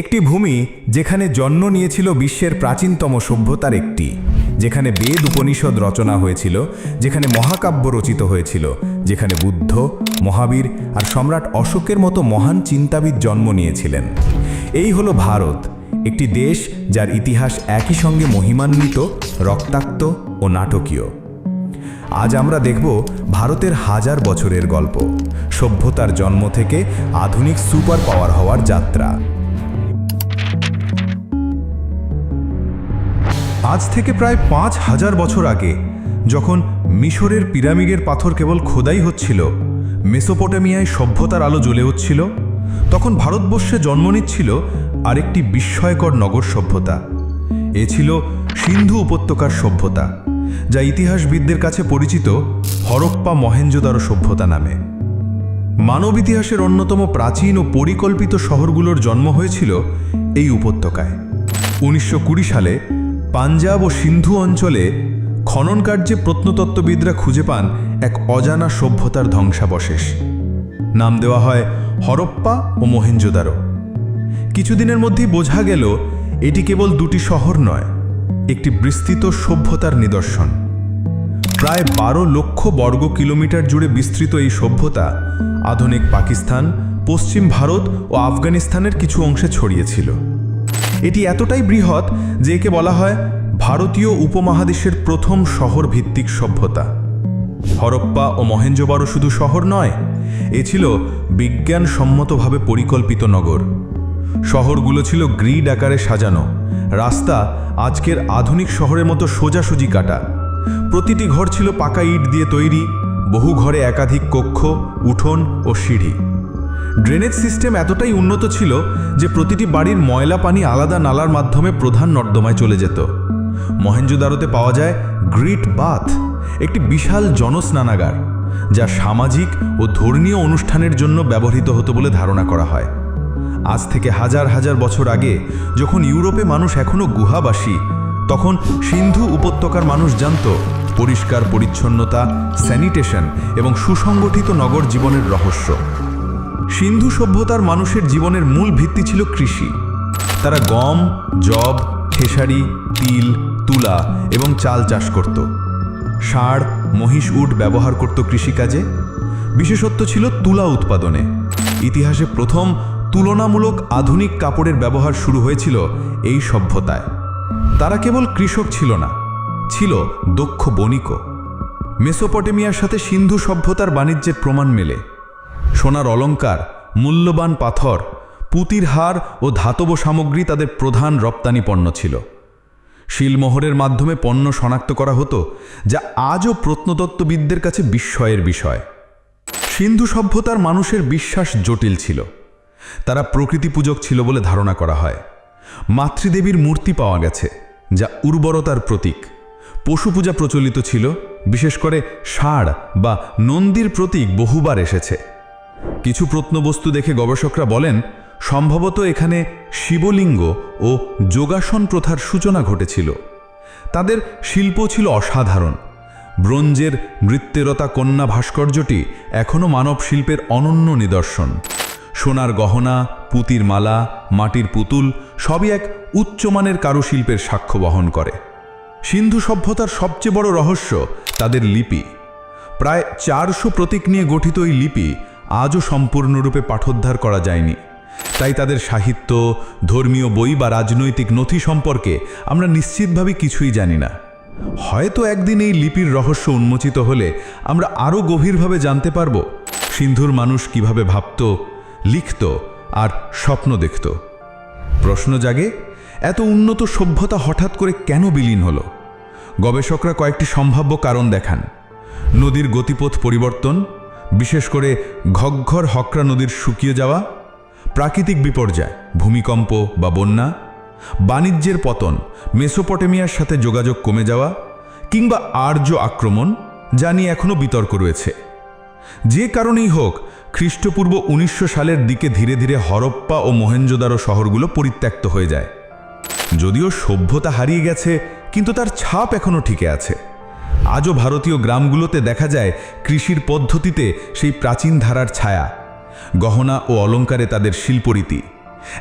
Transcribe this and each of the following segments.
একটি ভূমি যেখানে জন্ম নিয়েছিল বিশ্বের প্রাচীনতম সভ্যতার একটি, যেখানে বেদ উপনিষদ রচনা হয়েছিল, যেখানে মহাকাব্য রচিত হয়েছিল, যেখানে বুদ্ধ, মহাবীর আর সম্রাট অশোকের মতো মহান চিন্তাবিদ জন্ম নিয়েছিলেন। এই হলো ভারত, একটি দেশ যার ইতিহাস একই সঙ্গে মহিমান্বিত, রক্তাক্ত ও নাটকীয়। আজ আমরা দেখব ভারতের হাজার বছরের গল্প, সভ্যতার জন্ম থেকে আধুনিক সুপার পাওয়ার হওয়ার যাত্রা। আজ থেকে প্রায় ৫,০০০ বছর আগে, যখন মিশরের পিরামিডের পাথর কেবল খোদাই হচ্ছিল, মেসোপটেমিয়ায় সভ্যতার আলো জ্বলে উঠছিল, তখন ভারতবর্ষে জন্ম নিচ্ছিল আরেকটি বিস্ময়কর নগর সভ্যতা। এ ছিল সিন্ধু উপত্যকার সভ্যতা, যা ইতিহাসবিদদের কাছে পরিচিত হরপ্পা মহেঞ্জোদারো সভ্যতা নামে। মানব ইতিহাসের অন্যতম প্রাচীন ও পরিকল্পিত শহরগুলোর জন্ম হয়েছিল এই উপত্যকায়। ১৯২০ সালে পাঞ্জাব ও সিন্ধু অঞ্চলে খনন কার্যে প্রত্নতত্ত্ববিদরা খুঁজে পান এক অজানা সভ্যতার ধ্বংসাবশেষ। নাম দেওয়া হয় হরপ্পা ও মহেঞ্জোদারো। কিছুদিনের মধ্যেই বোঝা গেল এটি কেবল দুটি শহর নয়, একটি বিস্তৃত সভ্যতার নিদর্শন। প্রায় ১২ লক্ষ বর্গ কিলোমিটার জুড়ে বিস্তৃত এই সভ্যতা আধুনিক পাকিস্তান, পশ্চিম ভারত ও আফগানিস্তানের কিছু অংশে ছড়িয়েছিল। এটি এতটাই বৃহৎ যে একে বলা হয় ভারতীয় উপমহাদেশের প্রথম শহর ভিত্তিক সভ্যতা। হরপ্পা ও মহেঞ্জোদারো শুধু শহর নয়, এ ছিল বিজ্ঞানসম্মতভাবে পরিকল্পিত নগর। শহরগুলো ছিল গ্রিড আকারে সাজানো, রাস্তা আজকের আধুনিক শহরের মতো সোজাসুজি কাটা। প্রতিটি ঘর ছিল পাকা ইট দিয়ে তৈরি, বহু ঘরে একাধিক কক্ষ, উঠোন ও সিঁড়ি। ড্রেনেজ সিস্টেম এতটাই উন্নত ছিল যে প্রতিটি বাড়ির ময়লা পানি আলাদা নালার মাধ্যমে প্রধান নর্দমায় চলে যেত। মহেঞ্জোদারোতে পাওয়া যায় গ্রিট বাথ, একটি বিশাল জনস্নানাগার, যা সামাজিক ও ধর্মীয় অনুষ্ঠানের জন্য ব্যবহৃত হতো বলে ধারণা করা হয়। আজ থেকে হাজার হাজার বছর আগে, যখন ইউরোপে মানুষ এখনও গুহাবাসী, তখন সিন্ধু উপত্যকার মানুষ জানত পরিষ্কার পরিচ্ছন্নতা, স্যানিটেশন এবং সুসংগঠিত নগর জীবনের রহস্য। সিন্ধু সভ্যতার মানুষের জীবনের মূল ভিত্তি ছিল কৃষি। তারা গম, যব, খেসারি, তিল, তুলা এবং চাল চাষ করত। ষাঁড়, মহিষ, উট ব্যবহার করত কৃষিকাজে। বিশেষত্ব ছিল তুলা উৎপাদনে। ইতিহাসে প্রথম তুলনামূলক আধুনিক কাপড়ের ব্যবহার শুরু হয়েছিল এই সভ্যতায়। তারা কেবল কৃষক ছিল না, ছিল দক্ষ বণিকও। মেসোপটেমিয়ার সাথে সিন্ধু সভ্যতার বাণিজ্যের প্রমাণ মেলে। সোনার অলঙ্কার, মূল্যবান পাথর, পুঁতির হার ও ধাতব সামগ্রী তাদের প্রধান রপ্তানি পণ্য ছিল। শিলমোহরের মাধ্যমে পণ্য শনাক্ত করা হতো, যা আজও প্রত্নতত্ত্ববিদদের কাছে বিস্ময়ের বিষয়। সিন্ধু সভ্যতার মানুষের বিশ্বাস জটিল ছিল। তারা প্রকৃতি পূজক ছিল বলে ধারণা করা হয়। মাতৃদেবীর মূর্তি পাওয়া গেছে, যা উর্বরতার প্রতীক। পশু পূজা প্রচলিত ছিল, বিশেষ করে ষাঁড় বা নন্দীর প্রতীক বহুবার এসেছে। কিছু প্রত্নবস্তু দেখে গবেষকরা বলেন, সম্ভবত এখানে শিবলিঙ্গ ও যোগাসন প্রথার সূচনা ঘটেছিল। তাদের শিল্প ছিল অসাধারণ। ব্রোঞ্জের নৃত্যেরতা কন্যা ভাস্কর্যটি এখনও মানব শিল্পের অনন্য নিদর্শন। সোনার গহনা, পুঁতির মালা, মাটির পুতুল সবই এক উচ্চমানের কারুশিল্পের সাক্ষ্য বহন করে। সিন্ধু সভ্যতার সবচেয়ে বড় রহস্য তাদের লিপি। প্রায় ৪০০ প্রতীক নিয়ে গঠিত এই লিপি আজও সম্পূর্ণরূপে পাঠোদ্ধার করা যায়নি। তাই তাদের সাহিত্য, ধর্মীয় বই বা রাজনৈতিক নথি সম্পর্কে আমরা নিশ্চিতভাবে কিছুই জানি না। হয়তো একদিন এই লিপির রহস্য উন্মোচিত হলে আমরা আরও গভীরভাবে জানতে পারব সিন্ধুর মানুষ কিভাবে ভাবত, লিখত আর স্বপ্ন দেখত। প্রশ্ন জাগে, এত উন্নত সভ্যতা হঠাৎ করে কেন বিলীন হলো? গবেষকরা কয়েকটি সম্ভাব্য কারণ দেখান। নদীর গতিপথ পরিবর্তন, বিশেষ করে ঘগ্ঘর হকরা নদীর শুকিয়ে যাওয়া, প্রাকৃতিক বিপর্যয়, ভূমিকম্প বা বন্যা, বাণিজ্যের পতন, মেসোপটেমিয়ার সাথে যোগাযোগ কমে যাওয়া, কিংবা আর্য আক্রমণ, যা নিয়ে এখনও বিতর্ক রয়েছে। যে কারণেই হোক, খ্রিস্টপূর্ব ১৯০০ সালের দিকে ধীরে ধীরে হরপ্পা ও মহেঞ্জোদারো শহরগুলো পরিত্যক্ত হয়ে যায়। যদিও সভ্যতা হারিয়ে গেছে, কিন্তু তার ছাপ এখনও টিকে আছে। আজও ভারতীয় গ্রামগুলোতে দেখা যায় কৃষির পদ্ধতিতে সেই প্রাচীন ধারার ছায়া, গহনা ও অলঙ্কারে তাদের শিল্পরীতি।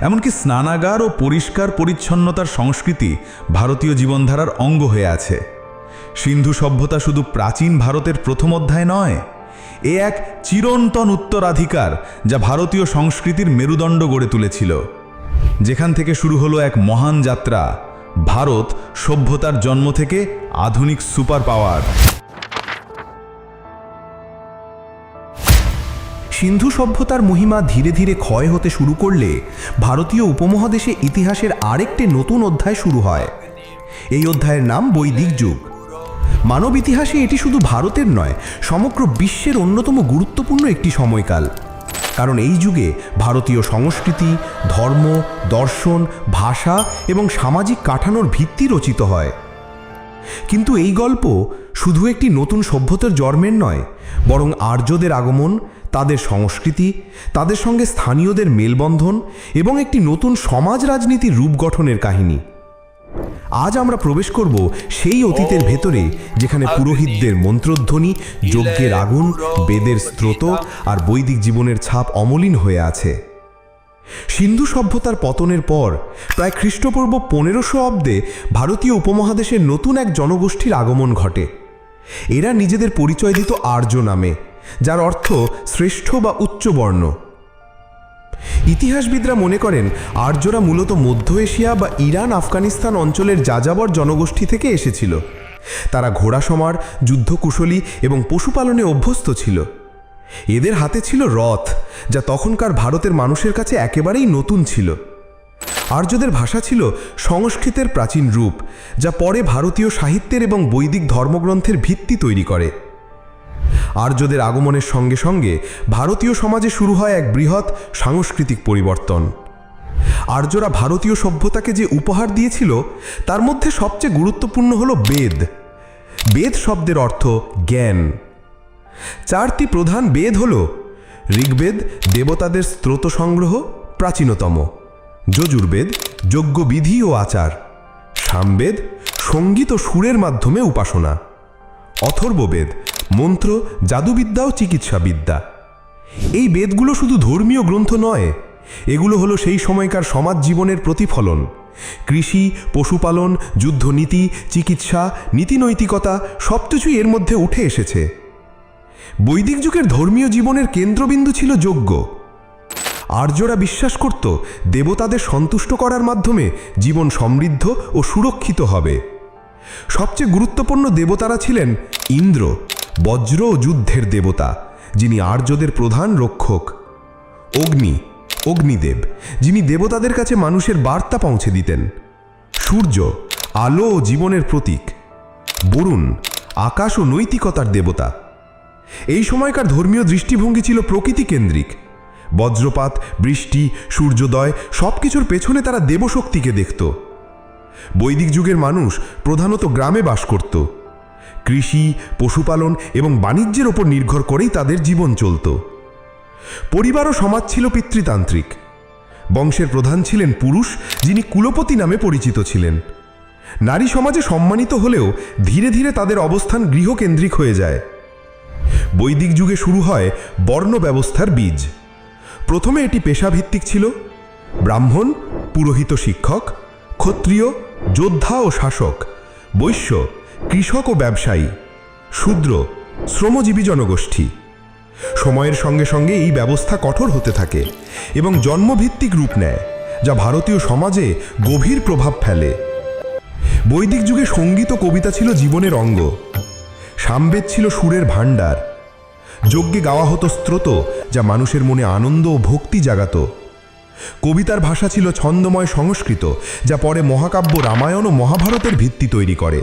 এমনকি স্নানাগার ও পরিষ্কার পরিচ্ছন্নতার সংস্কৃতি ভারতীয় জীবনধারার অঙ্গ হয়ে আছে। সিন্ধু সভ্যতা শুধু প্রাচীন ভারতের প্রথম অধ্যায় নয়, এ এক চিরন্তন উত্তরাধিকার যা ভারতীয় সংস্কৃতির মেরুদণ্ড গড়ে তুলেছিল। যেখান থেকে শুরু হলো এক মহান যাত্রা, ভারত সভ্যতার জন্ম থেকে আধুনিক সুপার পাওয়ার। সিন্ধু সভ্যতার মহিমা ধীরে ধীরে ক্ষয় হতে শুরু করলে ভারতীয় উপমহাদেশে ইতিহাসের আরেকটি নতুন অধ্যায় শুরু হয়। এই অধ্যায়ের নাম বৈদিক যুগ। মানব ইতিহাসে এটি শুধু ভারতের নয়, সমগ্র বিশ্বের অন্যতম গুরুত্বপূর্ণ একটি সময়কাল। কারণ এই যুগে ভারতীয় সংস্কৃতি, ধর্ম, দর্শন, ভাষা এবং সামাজিক কাঠামোর ভিত্তি রচিত হয়। কিন্তু এই গল্প শুধু একটি নতুন সভ্যতার জন্মের নয়, বরং আর্যদের আগমন, তাদের সংস্কৃতি, তাদের সঙ্গে স্থানীয়দের মেলবন্ধন এবং একটি নতুন সমাজ রাজনীতির রূপ গঠনের কাহিনী। আজ আমরা প্রবেশ করব সেই অতীতের ভেতরে, যেখানে পুরোহিতদের মন্ত্রধ্বনি, যজ্ঞের আগুন, বেদের স্রোত আর বৈদিক জীবনের ছাপ অমলিন হয়ে আছে। সিন্ধু সভ্যতার পতনের পর প্রায় খ্রিস্টপূর্ব 1500 অব্দে ভারতীয় উপমহাদেশের নতুন এক জনগোষ্ঠীর আগমন ঘটে। এরা নিজেদের পরিচয় দিত আর্য নামে, যার অর্থ শ্রেষ্ঠ বা উচ্চবর্ণ। ইতিহাসবিদরা মনে করেন আর্যরা মূলত মধ্য এশিয়া বা ইরান, আফগানিস্তান অঞ্চলের যাযাবর জনগোষ্ঠী থেকে এসেছিল। তারা ঘোড়াসমার, যুদ্ধকুশলী এবং পশুপালনে অভ্যস্ত ছিল। এদের হাতে ছিল রথ, যা তখনকার ভারতের মানুষের কাছে একেবারেই নতুন ছিল। আর্যদের ভাষা ছিল সংস্কৃতের প্রাচীন রূপ, যা পরে ভারতীয় সাহিত্যের এবং বৈদিক ধর্মগ্রন্থের ভিত্তি তৈরি করে। আর্যদের আগমনের সঙ্গে সঙ্গে ভারতীয় সমাজে শুরু হয় এক বৃহৎ সাংস্কৃতিক পরিবর্তন। আর্যরা ভারতীয় সভ্যতাকে যে উপহার দিয়েছিল, তার মধ্যে সবচেয়ে গুরুত্বপূর্ণ হল বেদ। বেদ শব্দের অর্থ জ্ঞান। 4টি প্রধান বেদ হল ঋগ্বেদ, দেবতাদের স্ত্রোত সংগ্রহ, প্রাচীনতম; যজুর্বেদ, যজ্ঞবিধি ও আচার; সামবেদ, সঙ্গীত ও সুরের মাধ্যমে উপাসনা; অথর্ববেদ, মন্ত্র, জাদুবিদ্যা ও চিকিৎসাবিদ্যা। এই বেদগুলো শুধু ধর্মীয় গ্রন্থ নয়, এগুলো হলো সেই সময়কার সমাজ জীবনের প্রতিফলন। কৃষি, পশুপালন, যুদ্ধনীতি, চিকিৎসা, নীতিনৈতিকতা সবকিছুই এর মধ্যে উঠে এসেছে। বৈদিক যুগের ধর্মীয় জীবনের কেন্দ্রবিন্দু ছিল যজ্ঞ। আর্যরা বিশ্বাস করত দেবতাদের সন্তুষ্ট করার মাধ্যমে জীবন সমৃদ্ধ ও সুরক্ষিত হবে। সবচেয়ে গুরুত্বপূর্ণ দেবতারা ছিলেন ইন্দ্র, বজ্র ও যুদ্ধের দেবতা, যিনি আর্যদের প্রধান রক্ষক; অগ্নি, অগ্নিদেব, যিনি দেবতাদের কাছে মানুষের বার্তা পৌঁছে দিতেন; সূর্য, আলো ও জীবনের প্রতীক; বরুণ, আকাশ ও নৈতিকতার দেবতা। এই সময়কার ধর্মীয় দৃষ্টিভঙ্গি ছিল প্রকৃতি কেন্দ্রিক। বজ্রপাত, বৃষ্টি, সূর্যোদয় সবকিছুর পেছনে তারা দেবশক্তিকে দেখত। বৈদিক যুগের মানুষ প্রধানত গ্রামে বাস করত। কৃষি, পশুপালন এবং বাণিজ্যের ওপর নির্ভর করেই তাদের জীবন চলত। পরিবার ও সমাজ ছিল পিতৃতান্ত্রিক। বংশের প্রধান ছিলেন পুরুষ, যিনি কুলপতি নামে পরিচিত ছিলেন। নারী সমাজে সম্মানিত হলেও ধীরে ধীরে তাদের অবস্থান গৃহকেন্দ্রিক হয়ে যায়। বৈদিক যুগে শুরু হয় বর্ণ ব্যবস্থার বীজ। প্রথমে এটি পেশাভিত্তিক ছিল। ব্রাহ্মণ, পুরোহিত, শিক্ষক; ক্ষত্রিয়, যোদ্ধা ও শাসক; বৈশ্য, কৃষক ও ব্যবসায়ী; শূদ্র, শ্রমজীবী জনগোষ্ঠী। সময়ের সঙ্গে সঙ্গে এই ব্যবস্থা কঠোর হতে থাকে এবং জন্মভিত্তিক রূপ নেয়, যা ভারতীয় সমাজে গভীর প্রভাব ফেলে। বৈদিক যুগে সঙ্গীত ও কবিতা ছিল জীবনের অঙ্গ। সামবেদ ছিল সুরের ভাণ্ডার। যজ্ঞে গাওয়া হতো স্ত্রোত, যা মানুষের মনে আনন্দ ও ভক্তি জাগাত। কবিতার ভাষা ছিল ছন্দময় সংস্কৃত, যা পরে মহাকাব্য রামায়ণ ও মহাভারতের ভিত্তি তৈরি করে।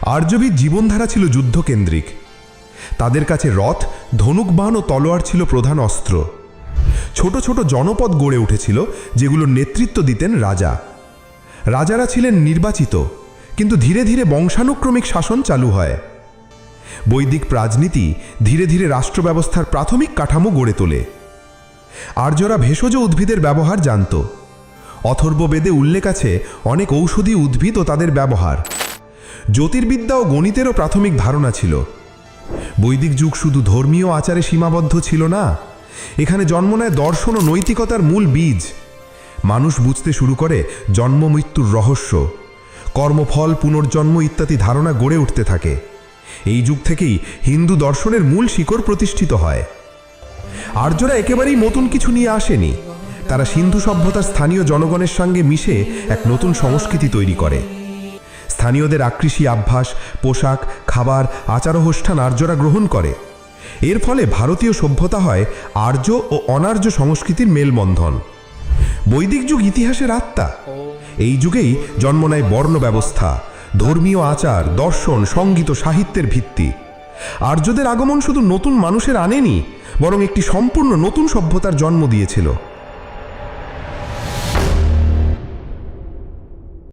আর্যবিদ জীবনধারা ছিল যুদ্ধকেন্দ্রিক। তাদের কাছে রথ, ধনুকবাণ ও তলোয়ার ছিল প্রধান অস্ত্র। ছোট ছোট জনপদ গড়ে উঠেছিল, যেগুলোর নেতৃত্ব দিতেন রাজা। রাজারা ছিলেন নির্বাচিত, কিন্তু ধীরে ধীরে বংশানুক্রমিক শাসন চালু হয়। বৈদিক রাজনীতি ধীরে ধীরে রাষ্ট্র ব্যবস্থার প্রাথমিক কাঠামো গড়ে তোলে। আর্যরা ভেষজ উদ্ভিদের ব্যবহার জানত। অথর্ববেদে উল্লেখ আছে অনেক ঔষধি উদ্ভিদ ও তাদের ব্যবহার। জ্যোতির্বিদ্যা ও গণিতেরও প্রাথমিক ধারণা ছিল। বৈদিক যুগ শুধু ধর্মীয় আচারে সীমাবদ্ধ ছিল না, এখানে জন্ম নেয় দর্শন ও নৈতিকতার মূল বীজ। মানুষ বুঝতে শুরু করে জন্ম মৃত্যুর রহস্য, কর্মফল, পুনর্জন্ম ইত্যাদি ধারণা গড়ে উঠতে থাকে। এই যুগ থেকেই হিন্দু দর্শনের মূল শিকড় প্রতিষ্ঠিত হয়। আর্যরা একেবারেই নতুন কিছু নিয়ে আসেনি। তারা সিন্ধু সভ্যতার স্থানীয় জনগণের সঙ্গে মিশে এক নতুন সংস্কৃতি তৈরি করে। স্থানীয়দের আকৃষি অভ্যাস, পোশাক, খাবার, আচার অনুষ্ঠান আর্যরা গ্রহণ করে। এর ফলে ভারতীয় সভ্যতা হয় আর্য ও অনার্য সংস্কৃতির মেলবন্ধন। বৈদিক যুগ ইতিহাসের আত্মা। এই যুগেই জন্ম নেয় বর্ণ ব্যবস্থা, ধর্মীয় আচার, দর্শন, সঙ্গীত ও সাহিত্যের ভিত্তি। আর্যদের আগমন শুধু নতুন মানুষের আনেনি, বরং একটি সম্পূর্ণ নতুন সভ্যতার জন্ম দিয়েছিল।